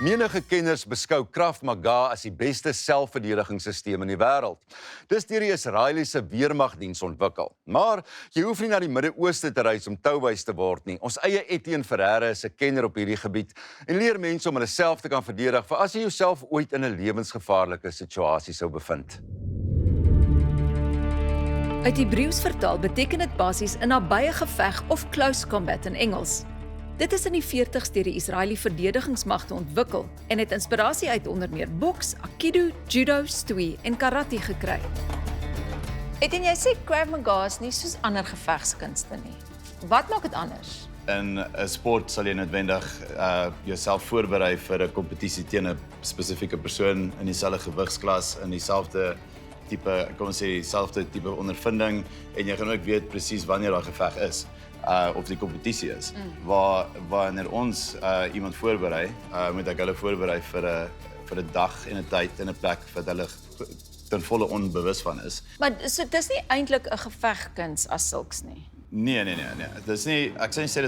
Menige kenners beskou Krav Maga as die beste selfverdedigingssysteem in die wêreld. Dis deur die Israeliese weermagdiens ontwikkel. Maar jy hoef nie na die Midde-Ooste te reis om touwys te word nie. Ons eie Etienne Ferreira is 'n kenner op hierdie gebied en leer mense om hulle self te kan verdedig vir as jy jouself ooit in 'n lewensgevaarlike situasie sou bevind. Uit Hebreëus vertaal beteken dit basies 'n nabye geveg of close combat in Engels. Dit is in die 40's deur die Israeliese verdedigingsmagte ontwikkel en het inspirasie uit onder meer boks, aikido, judo, stoei en karate gekry. En jy sê Krav Maga is nie soos ander gevegskunste nie. Wat maak dit anders? In 'n sport sal jy noodwendig jouself voorberei vir 'n kompetisie teen 'n spesifieke persoon in dieselfde gewigsklas, in dieselfde tipe, kom ons sê dieselfde tipe ondervinding en jy gaan ook weet presies wanneer daai geveg is. Of die kompetisie is. Wanneer ons iemand voorberei, moet ek hulle voorberei vir 'n dag en 'n tyd en 'n plek wat hulle ten volle onbewus van is. Maar so dis nie eintlik 'n gevegkuns as sulks nie. Nee. Dis nie, ek sê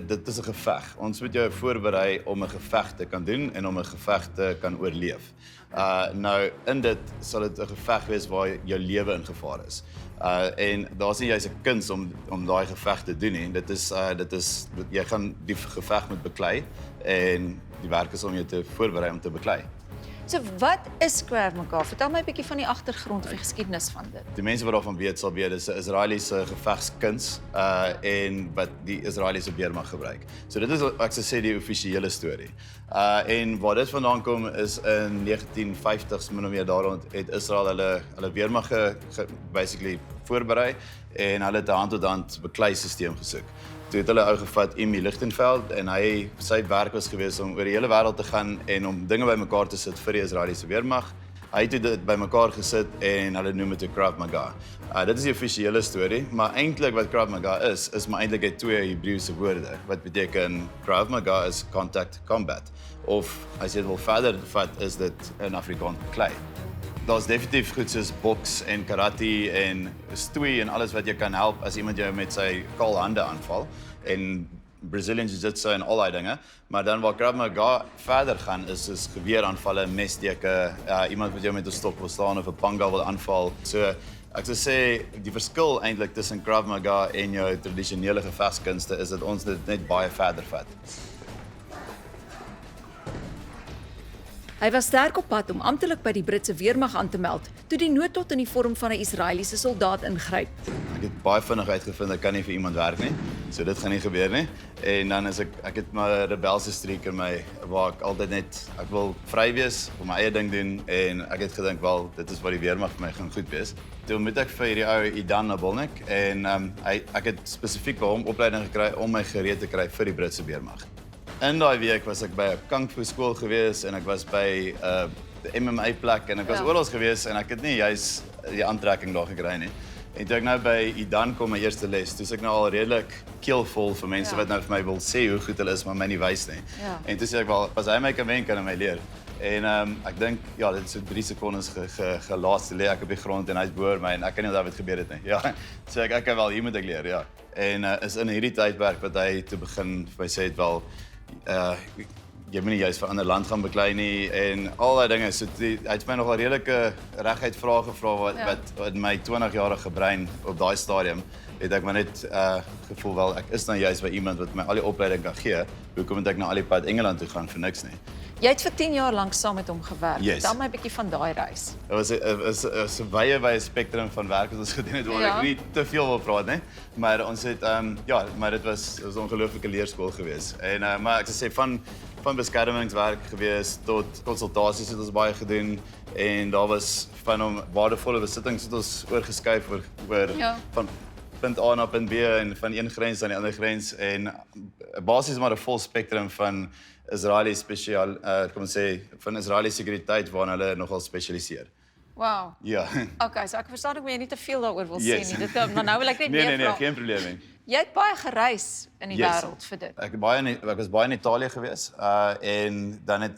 dit is 'n geveg. Ons moet jou voorberei om 'n geveg te kan doen en om 'n geveg te kan oorleef. Nou in dit sal dit 'n geveg wees waar jou lewe in gevaar is. En daar's nie juist 'n kuns om daai geveg te doen nie. Dit is jy gaan die geveg moet beklei en die werk is om jou te voorberei om te beklei. So wat is Krav Maga? Vertel my 'n bietjie van die agtergrond of die geskiedenis van dit. Die mense wat daarvan weet sal weet, dis 'n Israeliese gevegskuns en wat die Israeliese weermag gebruik. So dit is, ek sou sê, die offisiële storie. En waar dit vandaan kom is in 1950s min of meer daarom het Israel hulle weermag basically voorberei en hulle het 'n hand-tot-hand bekleissisteem gesoek. Toe het hulle ou gevat, Emmy Lichtenfeld, en sy werk was gewees om oor die hele wêreld te gaan en om dinge bymekaar te sit vir die Israeliese weermag. Hy het dit bymekaar gesit en hulle noem dit Krav Maga. Dit is die offisiële storie, maar eintlik wat Krav Maga is maar eintlik uit twee Hebreëse woorde, wat beteken Krav Maga is contact combat, of as jy dit wil verder vat, is dit in Afrikaans beklei. Daar's definitief goed soos boks en karate en stoei en alles wat jy kan help as iemand jou met sy kaal hande aanval en Brazilian Jiu-Jitsu en al daai dinge, maar dan waar Krav Maga verder gaan is geweeraanvalle, messteke, iemand wat jou met 'n stok wil staan of 'n panga wil aanval. So ek sou sê die verskil eintlik tussen Krav Maga en jou tradisionele gevegskunste is dat ons dit net baie verder vat. Hy was sterk op pad om amptelik by die Britse weermag aan te meld toe die noodlot in die vorm van 'n Israeliese soldaat ingryp. Ek het baie vinnig uitgevind ek kan nie vir iemand werk nie, so dit gaan nie gebeur nie. En dan is ek het maar 'n rebelse streek in my waar ek altyd net ek wil vry wees, vir my eie ding doen en ek het gedink wel dit is wat die weermag vir my gaan goed wees. Toe moet ek vir hierdie ou Idan Nabolnik en ek het spesifiek by hom opleiding gekry om my gereed te kry vir die Britse weermag. In daai week was ek by 'n kung fu skool gewees en ek was by 'n MMA plek en ek was oral gewees en ek het nie juis die aantrekking daar gekry nie. En toe ek nou by Idan kom my eerste les, toe is ek nou al redelik keelvol vir mense wat nou vir my wil sê hoe goed hulle is, maar my nie wys nie. En toe sê ek wel, as hy my kan wen, kan hy my leer. En ek dink ja, dit is so 3 sekondes gelaaste lê ek op die grond en hy's boor my en ek kan nie onthou wat gebeur het nie. Ja, so ek wel, hier moet ek leer, ja. En is in hierdie tydperk wat hy toe begin vir my sê het wel jy moet nie juist vir ander land gaan beklei nie en al daai dinge. So hy het my nogal redelike reguit vrae gevra wat my 20-jarige brein op daai stadium het ek maar net gevoel wel ek is nou juist by iemand wat my al die opleiding kan gee. Hoekom moet ek nou al die pad Engeland toe gaan vir niks nie? Jy het vir 10 jaar lank saam met hom gewerk. Yes. Vertel my 'n bietjie van daai reis. Dit was 'n wye spektrum van werk wat ons gedoen het waar ek nie te veel wil praat nie. Maar ons het maar dit was 'n ongelooflike leerskool geweest. En maar ek sou sê van beskermingswerk gewees tot konsultasies het ons baie gedoen en daar was van hom waardevolle besittings het ons oorgeskuif oor van punt A na punt B en van een grens aan die ander grens en basies maar 'n vol spektrum van Israeli kom ons sê van Israeli sekuriteit waarna hulle nogal spesialiseer. Wow. Ja. Okay, so ek verstaan ek jy nie te veel daaroor wil sê nie. Dit maar nou wil ek net meer vra. Nee, geen probleem nie. Jy het baie gereis in die wêreld vir dit. Ek was baie in Italië gewees en dan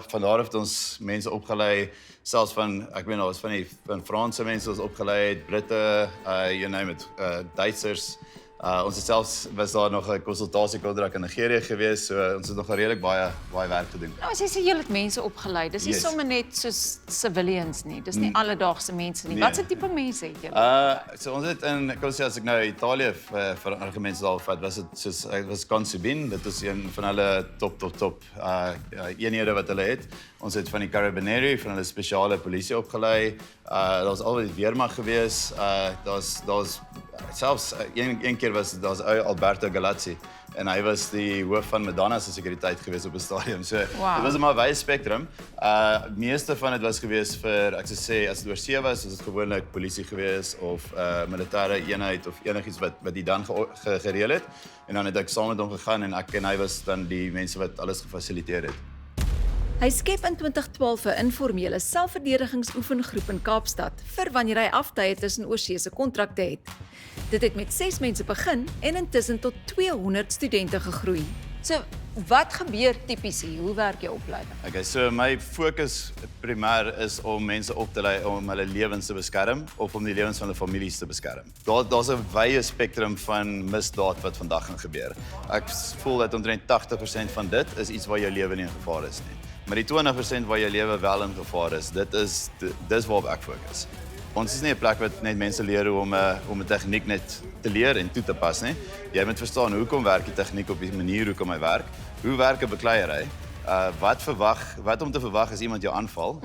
van daar af het ons mense opgelei selfs van ek weet nou was van Franse mense ons opgelei, Britte, you name it, Duitsers. Ons het selfs was daar nog 'n konsultasiekontrak in Nigerië gewees, so ons het nog redelik baie werk gedoen. Nou as jy sê jy het mense opgelei, dis nie Yes. sommer net soos civilians nie. Dis nie alledaagse mense nie. Nee. Wat se tipe mense het julle? So ons het kom ons sê as ek nou Italië vir argumente daar vat, was dit soos ek was Consubin, dit is een van hulle top eenhede wat hulle het. Ons het van die Carabinieri, van hulle spesiale polisie opgelei. Daar was altyd die weermag gewees. Daar's selfs een keer was daar's Alberto Galazzi en hy was die hoof van Madonna se sekuriteit gewees op 'n stadium. So Wow. dit was 'n maar wye spektrum. Meeste van dit was gewees vir ek sou sê as dit oorsee was, is dit gewoonlik polisie gewees of militêre eenheid of enigiets wat die dan gereël het. En dan het ek saam met hom gegaan en ek en hy was dan die mense wat alles gefasiliteer het. Hy skep in 2012 'n informele selfverdedigingsoefengroep in Kaapstad vir wanneer hy aftye tussen oorsese kontrakte het. Dit het met 6 mense begin en intussen tot 200 studente gegroei. So, wat gebeur tipies hier? Hoe werk jou opleiding? Okay, so my fokus primêr is om mense op te lei om hulle lewens te beskerm of om die lewens van hulle families te beskerm. Daar's 'n wye spektrum van misdaad wat vandag gaan gebeur. Ek voel dat omtrent 80% van dit is iets waar jou lewe nie in gevaar is nie. Maar die 20% waar jou lewe wel in gevaar is, dis waarop ek fokus. Ons is nie 'n plek wat net mense leer hoe om 'n tegniek net te leer en toe te pas nie. Jy moet verstaan hoekom werk die tegniek op die manier hoekom hy werk. Hoe werk 'n bekleierery? Wat om te verwag as iemand jou aanval?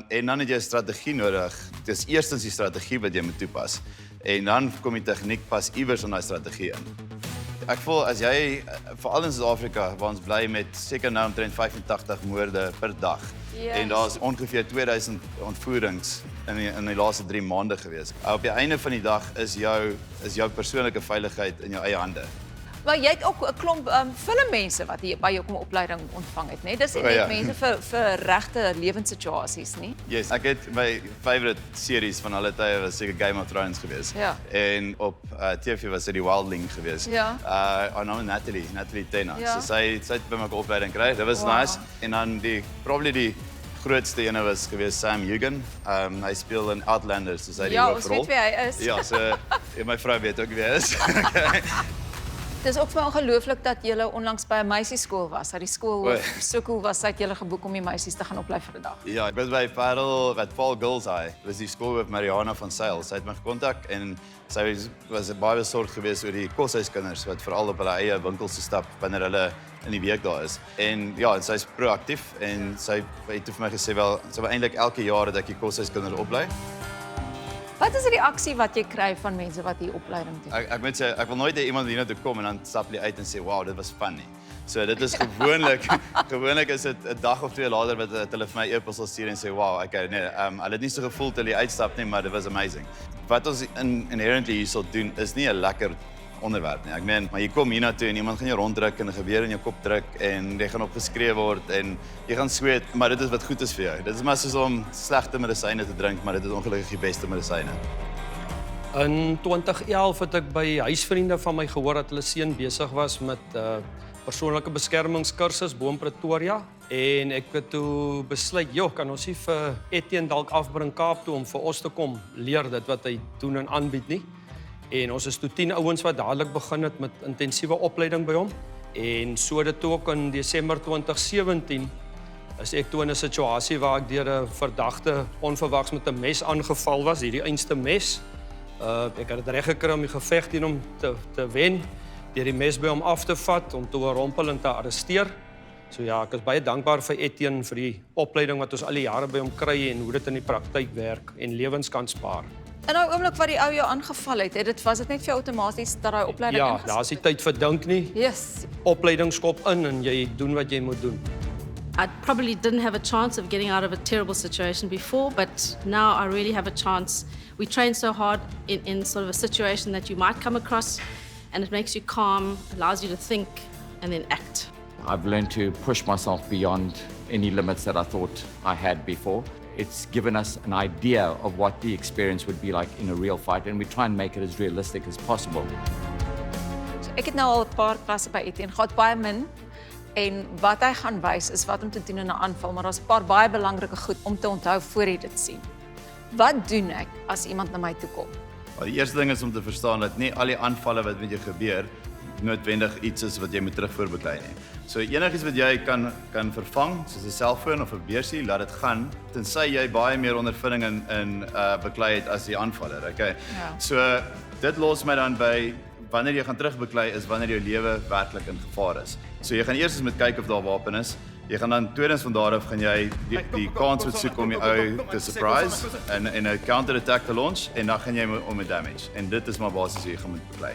En dan het jy 'n strategie nodig. Dis eerstens die strategie wat jy moet toepas. En dan kom die tegniek pas iewers in daai strategie in. Ek voel as jy veral in Suid-Afrika waar ons bly met seker nou omtrent 85 moorde per dag. Yes. En daar's ongeveer 2000 ontvoerings in die laaste 3 maande gewees. Op die einde van die dag is jou persoonlike veiligheid in jou eie hande. Maar jy het ook 'n klomp filmmense wat hier by jou kom opleiding ontvang het, né? Dis nie net Ja. mense vir regte lewenssituasies nie. Yes, ek het my favorite series van alle tye was seker Game of Thrones gewees. Ja. En op TV was dit die Wildling gewees. Ja. Haar naam is Natalie Tena. Ja. So sy het by my opleiding gekry. Dit was Wow. nice. En dan die grootste ene was gewees Sam Heughan. Hy speel in Outlander, so sy die Ja, ons hoofrol. weet wie hy is. Ja, so en my vrou weet ook wie hy is. Dis ook vir my ongelooflik dat jy onlangs by 'n meisieskool was. Dat die skool O. so cool was, dat jy geboek om die meisies te gaan oplei vir 'n dag. Ja, ek was by Paul Girls High. Dit is die skoolhoof Mariana van Sail. Sy het my gekontak en sy was baie besorgd geweest oor die koshuiskinders wat veral op hulle eie winkels se stap wanneer hulle in die week daar is. En ja, sy's proaktief en sy het vir my gesê wel, sy wil eintlik elke jaar dat ek die koshuiskinders oplei. Wat is die reaksie wat jy kry van mense wat hier opleiding doen? Ek moet sê ek wil nooit hê iemand hier toe kom en dan stap hulle uit en sê, "Wow, dit was fun nie." So dit is gewoonlik is dit 'n dag of 2 later wat hulle vir my e-pos sal stuur en sê, "Wow, okay, nee, hulle het nie so gevoel toe hulle uitstap nie, maar dit was amazing." Wat ons inherently hier sal doen is nie 'n lekker onderwerp nie. Ek meen, maar jy kom hiernatoe en iemand gaan jou ronddruk en 'n geweer in jou kop druk en jy gaan opgeskree word en jy gaan sweet, maar dit is wat goed is vir jou. Dit is maar soos om slegte medisyne te drink, maar dit is ongelukkig die beste medisyne. In 2011 het ek by huisvriende van my gehoor dat hulle seun besig was met persoonlike beskermingskursus bo in Pretoria en ek het toe besluit, kan ons nie vir Etienne dalk afbring Kaap toe om vir ons te kom leer dit wat hy doen en aanbied nie. En ons is toe 10 ouens wat dadelik begin het met intensiewe opleiding by hom. En so dit toe ook in Desember 2017 is ek toe in 'n situasie waar ek deur 'n verdagte onverwags met 'n mes aangeval was, hierdie einste mes. Ek het dit reg gekry om die geveg teen hom te wen, deur die mes by hom af te vat, om te oorrompel en te arresteer. So ja, ek is baie dankbaar vir Etienne vir die opleiding wat ons al die jare by hom kry en hoe dit in die praktyk werk en lewens kan spaar. In daai oomblik wat die ou jou aangeval het, was dit net vir jou outomaties dat daai opleiding Ja, ingesit daar's nie tyd vir dink nie. Yes. Opleiding skop in en jy doen wat jy moet doen. I probably didn't have a chance of getting out of a terrible situation before, but now I really have a chance. We train so hard in sort of a situation that you might come across, and it makes you calm, allows you to think, and then act. I've learned to push myself beyond any limits that I thought I had before. It's given us an idea of what the experience would be like in a real fight, and we try and make it as realistic as possible. So ek het nou al 'n paar klasse by Etienne gehad, baie min. En wat hy gaan wys is wat om te doen in 'n aanval, maar daar's 'n paar baie belangrike goed om te onthou voor jy dit sien. Wat doen ek as iemand na my toe kom? Die eerste ding is om te verstaan dat nie al die aanvalle wat met jou gebeur noodwendig iets is wat jy moet terugvoorbeklei nie. So enigiets wat jy kan vervang, soos 'n selfoon of 'n beursie, laat dit gaan, tensy jy baie meer ondervinding in beklei het as die aanvaller, okay? Ja. So dit los my dan by wanneer jy gaan terugbeklei is wanneer jou lewe werklik in gevaar is. So jy gaan eers moet kyk of daar 'n wapen is. Jy gaan dan tweedens van daar af gaan jy die kans moet soek om die ou te surprise en 'n counter attack te launch en dan gaan jy om 'n damage. En dit is maar basies hoe jy gaan moet beklei.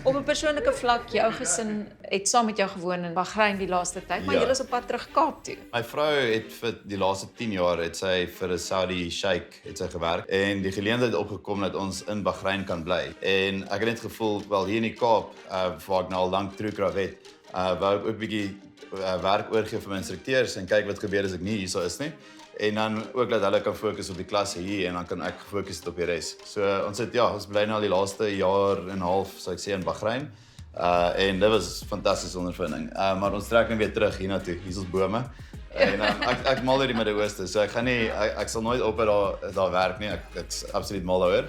Op 'n persoonlike vlak, jou gesin het saam met jou gewoon in Bahrein die laaste tyd, maar Ja. julle is op pad terug Kaap toe. My vrou het vir die laaste 10 jaar het sy vir 'n Saudi sheikh het sy gewerk en die geleentheid opgekom dat ons in Bahrein kan bly. En ek het net gevoel wel hier in die Kaap waar ek nou al lank Truekraft het, wou ek ook 'n bietjie werk oorgee vir my instrukteurs en kyk wat gebeur as ek nie hierso is nie. En dan ook dat hulle kan fokus op die klasse hier en dan kan ek gefokus het op die res. So ons bly nou al die laaste jaar en 'n half, sou ek sê, in Bahrein. En dit was 'n fantastiese ondervinding. Maar ons trek nou weer terug hiernatoe. Hier is ons bome. En ek mal oor die Midde-Ooste, so ek sal nooit ophou daar werk nie. Ek's absoluut mal daaroor.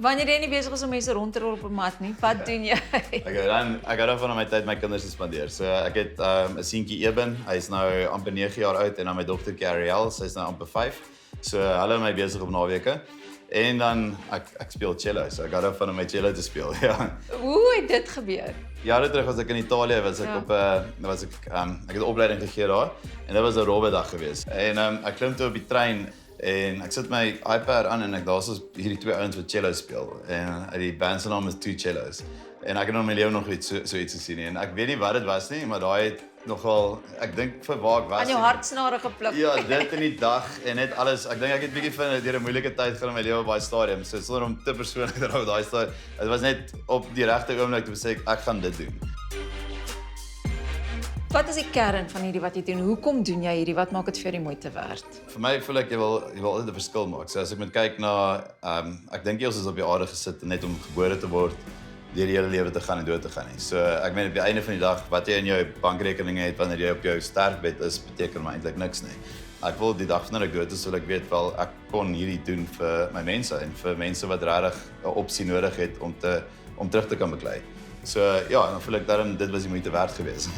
Wanneer jy nie besig is om mense rond te rol op 'n mat nie, wat doen jy? Ek hou van my tyd my kinders te spandeer. So ek het 'n seentjie Eben, hy's nou amper 9 jaar oud en dan my dogtertjie Ariel, sy's nou amper 5. So hulle is my besig op naweke. En dan ek speel cello, so ek hou van om my cello te speel. Ja. Hoe het dit gebeur? Jare terug was ek in Italië, was ek ek het 'n opleiding gegee daar en dit was 'n robbe dag geweest. En ek klim toe op die trein en ek sit my iPad aan en daar's hierdie twee ouens wat cello speel en die band se naam is Two Cellos. En ek het nog in my lewe nog so iets gesien nie en ek weet nie wat dit was nie, maar daai het nogal, ek dink vir waar ek was. Aan jou hartsnare gepluk. Ja, dit in die dag en net alles. Ek dink ek het bietjie deur 'n moeilike tyd gaan in my lewe op daai stadium. So sonder om te persoonlik te raak daai stadium. Dit was net op die regte oomblik om te sê ek gaan dit doen. Wat is die kern van hierdie wat jy doen? Hoekom doen jy hierdie? Wat maak dit vir jou die moeite werd? Vir my voel ek jy wil altyd 'n verskil maak. So as ek moet kyk na ek dink ons is op die aarde gesit net om gebore te word, deur die hele lewe te gaan en dood te gaan nie. So ek meen op die einde van die dag wat jy in jou bankrekening het wanneer jy op jou sterfbed is, beteken maar eintlik niks nie. Ek wil die dag wanneer ek dood is, wil ek weet wel ek kon hierdie doen vir my mense en vir mense wat regtig 'n opsie nodig het om terug te kan beklei. So ja, dan voel ek daarom dit was die moeite werd geweest.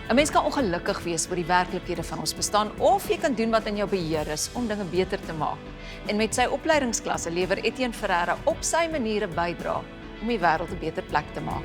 'n Mens kan ongelukkig wees oor die werklikhede van ons bestaan of jy kan doen wat in jou beheer is om dinge beter te maak. En met sy opleidingsklasse lewer Etienne Ferreira op sy maniere bydra om die wêreld 'n beter plek te maak.